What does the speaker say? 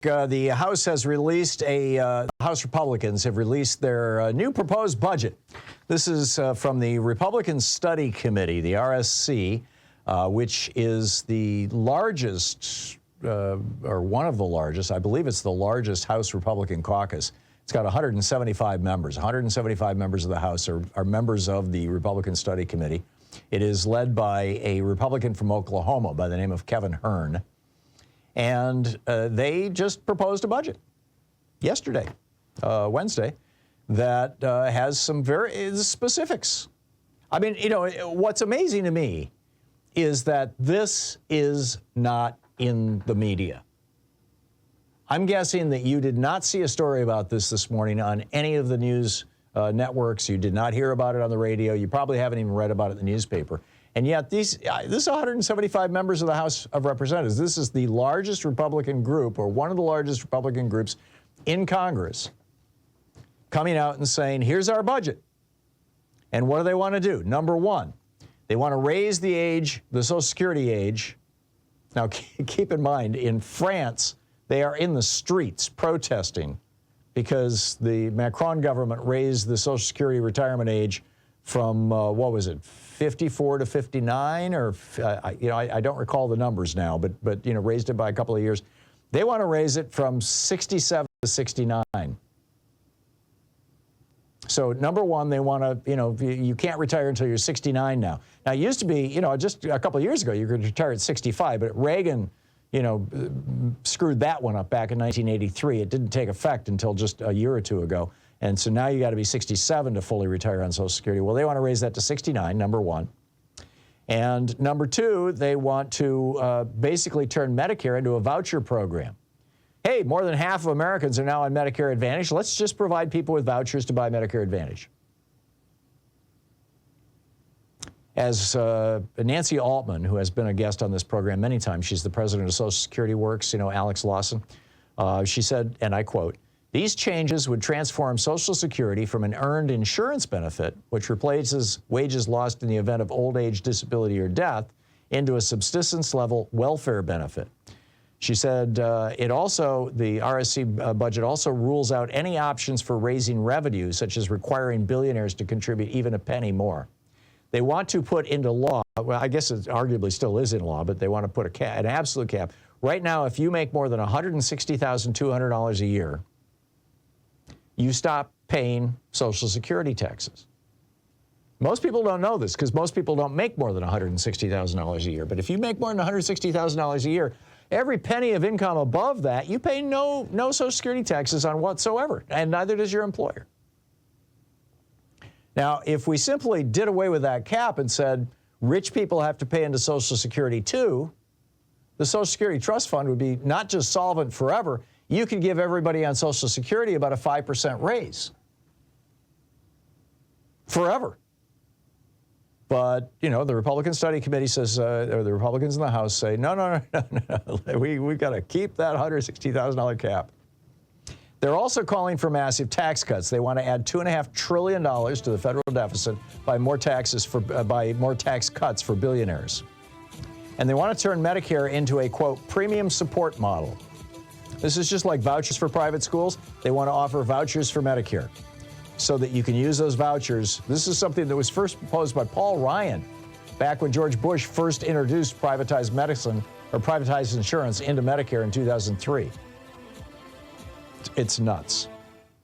The House has released House Republicans have released their new proposed budget. This is from the Republican Study Committee, the RSC, which is the largest, or one of the largest, I believe it's the largest House Republican caucus. It's got 175 members. 175 members of the House are members of the Republican Study Committee. It is led by a Republican from Oklahoma by the name of Kevin Hern. And they just proposed a budget yesterday, Wednesday, that has some very specifics. I mean, you know, what's amazing to me is that this is not in the media. I'm guessing that you did not see a story about this morning on any of the news networks. You did not hear about it on the radio. You probably haven't even read about it in the newspaper. And yet this is 175 members of the House of Representatives. This is the largest Republican group, or one of the largest Republican groups in Congress, coming out and saying, here's our budget. And what do they want to do? Number one, they want to raise the age, the Social Security age. Now, keep in mind, in France, they are in the streets protesting because the Macron government raised the Social Security retirement age from, what was it, 54 to 59, or, I don't recall the numbers now, but raised it by a couple of years. They want to raise it from 67 to 69. So number one, they want to, you can't retire until you're 69 now. Now, it used to be, just a couple of years ago, you could retire at 65, but Reagan, screwed that one up back in 1983. It didn't take effect until just a year or two ago. And so now you got to be 67 to fully retire on Social Security. Well, they want to raise that to 69, number one. And number two, they want to basically turn Medicare into a voucher program. Hey, more than half of Americans are now on Medicare Advantage. Let's just provide people with vouchers to buy Medicare Advantage. As Nancy Altman, who has been a guest on this program many times, she's the president of Social Security Works, Alex Lawson, she said, and I quote, "These changes would transform Social Security from an earned insurance benefit, which replaces wages lost in the event of old age, disability, or death, into a subsistence-level welfare benefit." She said the RSC budget also rules out any options for raising revenue, such as requiring billionaires to contribute even a penny more. They want to put into law, well, I guess it arguably still is in law, but they want to put an absolute cap. Right now, if you make more than $160,200 a year, you stop paying Social Security taxes. Most people don't know this because most people don't make more than $160,000 a year. But if you make more than $160,000 a year, every penny of income above that, you pay no Social Security taxes on whatsoever, and neither does your employer. Now, if we simply did away with that cap and said rich people have to pay into Social Security too, the Social Security Trust Fund would be not just solvent forever. You could give everybody on Social Security about a 5% raise forever. But, the Republican Study Committee says, or the Republicans in the House say, no. We've got to keep that $160,000 cap. They're also calling for massive tax cuts. They want to add $2.5 trillion to the federal deficit by more tax cuts for billionaires. And they want to turn Medicare into a, quote, premium support model. This is just like vouchers for private schools. They want to offer vouchers for Medicare so that you can use those vouchers. This is something that was first proposed by Paul Ryan back when George Bush first introduced privatized medicine or privatized insurance into Medicare in 2003. It's nuts.